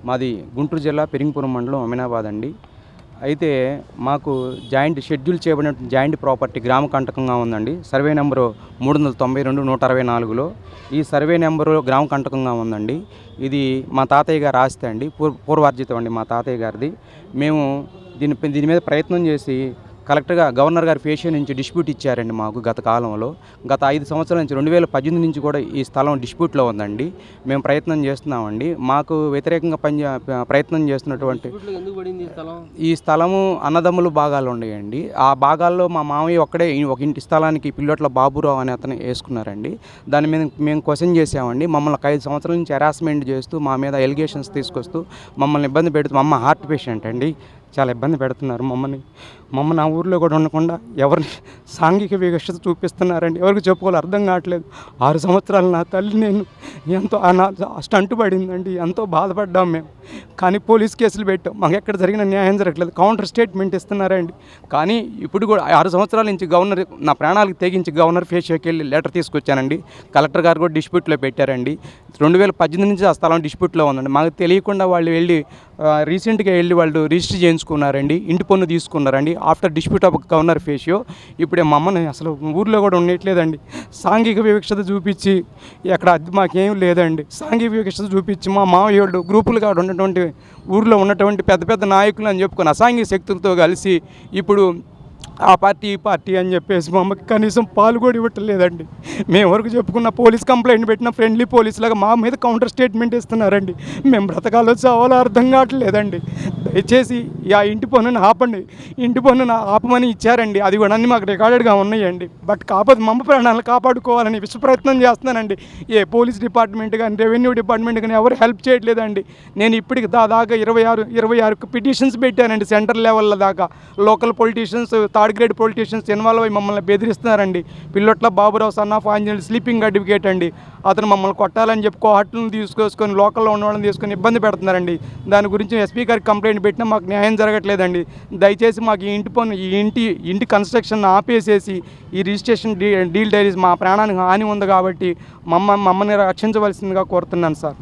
మాది గుంటూరు జిల్లా పెరింగపురం మండలం అమీనాబాద్ అండి. అయితే మాకు షెడ్యూల్ చేయబడిన జాయింట్ ప్రాపర్టీ గ్రామ కంటకంగా ఉందండి. సర్వే నెంబరు 392 164లో ఈ సర్వే నెంబరు గ్రామ కంటకంగా ఉందండి. ఇది మా తాతయ్య గారి ఆస్తి అండి, పూర్వార్జితం అండి మా తాతయ్య గారిది. మేము దీని మీద ప్రయత్నం చేసి గవర్నర్ గారి ఫేషియో నుంచి డిస్ప్యూట్ ఇచ్చారండి మాకు గత కాలంలో. గత 5 సంవత్సరాల నుంచి 2018 నుంచి కూడా ఈ స్థలం డిస్ప్యూట్లో ఉందండి. మేము ప్రయత్నం చేస్తున్నామండి. మాకు వ్యతిరేకంగా ప్రయత్నం చేస్తున్నటువంటి ఈ స్థలము అన్నదమ్ములు భాగాలు ఉన్నాయండి. ఆ భాగాల్లో మా మామయ్య ఒక్కడే ఒక ఇంటి స్థలానికి పిల్లోట్ల బాబురావు అనే అతను వేసుకున్నారండి. దాని మీద మేము క్వశ్చన్ చేసామండి. మమ్మల్ని 5 సంవత్సరాల నుంచి హెరాస్మెంట్ చేస్తూ మా మీద ఎలిగేషన్స్ తీసుకొస్తూ మమ్మల్ని ఇబ్బంది పెడుతూ, మా అమ్మ హార్ట్ పేషెంట్ అండి, చాలా ఇబ్బంది పెడుతున్నారు మమ్మల్ని ఆ ఊర్లో కూడా ఉండకుండా ఎవరిని సాంఘిక వివక్షత చూపిస్తున్నారండి. ఎవరికి చెప్పుకోవాలి అర్థం కావట్లేదు. 6 సంవత్సరాలు నా తల్లి నేను ఎంతో స్టంట్ పడిందండి, ఎంతో బాధపడ్డాం మేము. కానీ పోలీస్ కేసులు పెట్టాం, మాకు ఎక్కడ జరిగిన న్యాయం జరగట్లేదు. కౌంటర్ స్టేట్మెంట్ ఇస్తున్నారండి. కానీ ఇప్పుడు కూడా 6 సంవత్సరాల నుంచి నా ప్రాణాలకు తెగించి గవర్నర్ ఫేషియోకి వెళ్ళి లెటర్ తీసుకొచ్చానండి. కలెక్టర్ గారు కూడా డిస్ప్యూట్లో పెట్టారండి. 2018 నుంచి ఆ స్థలం డిస్ప్యూట్లో ఉందండి. మాకు తెలియకుండా వాళ్ళు రీసెంట్గా వెళ్ళి వాళ్ళు రిజిస్టర్ చేయించుకున్నారండి, ఇంటి పన్ను తీసుకున్నారండి ఆఫ్టర్ డిస్ప్యూట్ ఆఫ్ గవర్నర్ ఫేషియో. ఇప్పుడే మా అమ్మని అసలు ఊర్లో కూడా ఉండట్లేదండి. సాంఘిక వివక్షత చూపించి ఎక్కడ మాకేం లేదండి. సాంఘిక వివక్షత చూపించి మా మామయ్య వాళ్ళు గ్రూపులుగా ఉన్నటువంటి ఊర్లో ఉన్నటువంటి పెద్ద పెద్ద నాయకులు అని చెప్పుకొని అసాంఘిక శక్తులతో కలిసి ఇప్పుడు ఆ పార్టీ ఈ పార్టీ అని చెప్పేసి మా అమ్మకి కనీసం పాలు కూడా ఇవ్వట్లేదండి. మేము వరకు చెప్పుకున్న పోలీస్ కంప్లైంట్ పెట్టిన ఫ్రెండ్లీ పోలీసులాగా మా మీద కౌంటర్ స్టేట్మెంట్ ఇస్తున్నారండి. మేము బ్రతకాలో చావాలో అర్థం కావట్లేదండి. దయచేసి ఆ ఇంటి పన్నును ఆపండి. ఇంటి పన్నును ఆపమని ఇచ్చారండి, అది కూడా అన్నీ మాకు రికార్డెడ్గా ఉన్నాయండి. బట్ కాకపోతే మా అమ్మ ప్రాణాలను కాపాడుకోవాలని విశ్వ ప్రయత్నం చేస్తున్నానండి. ఏ పోలీస్ డిపార్ట్మెంట్ కానీ రెవెన్యూ డిపార్ట్మెంట్ కానీ ఎవరు హెల్ప్ చేయట్లేదండి. నేను ఇప్పటికి దాదాగా 26 పిటిషన్స్ పెట్టానండి సెంట్రల్ లెవెల్ దాకా. Local politicians, third grade politicians involve అయ్యి మమ్మల్ని బెదిరిస్తున్నారండి. Pillotla Baburao son of Anjaneyulu sleeping advocate అండి, అతను మమ్మల్ని కొట్టాలని చెప్పి కోర్టులను తీసుకొసుకొని లోకల్లో ఉన్న వాళ్ళని తీసుకొని ఇబ్బంది పెడుతున్నారండి. దాని గురించి ఎస్పీ గారికి కంప్లైంట్ పెట్టినా మాకు న్యాయం జరగట్లేదండి. దయచేసి మాకు ఈ ఇంటి పన్ను ఇంటి కన్స్ట్రక్షన్ ఆపేసేసి ఈ రిజిస్ట్రేషన్ డీల్ డైరీస్ మా ప్రాణానికి హాని ఉంది కాబట్టి మమ్మల్ని రక్షించవలసిందిగా కోరుతున్నాను సార్.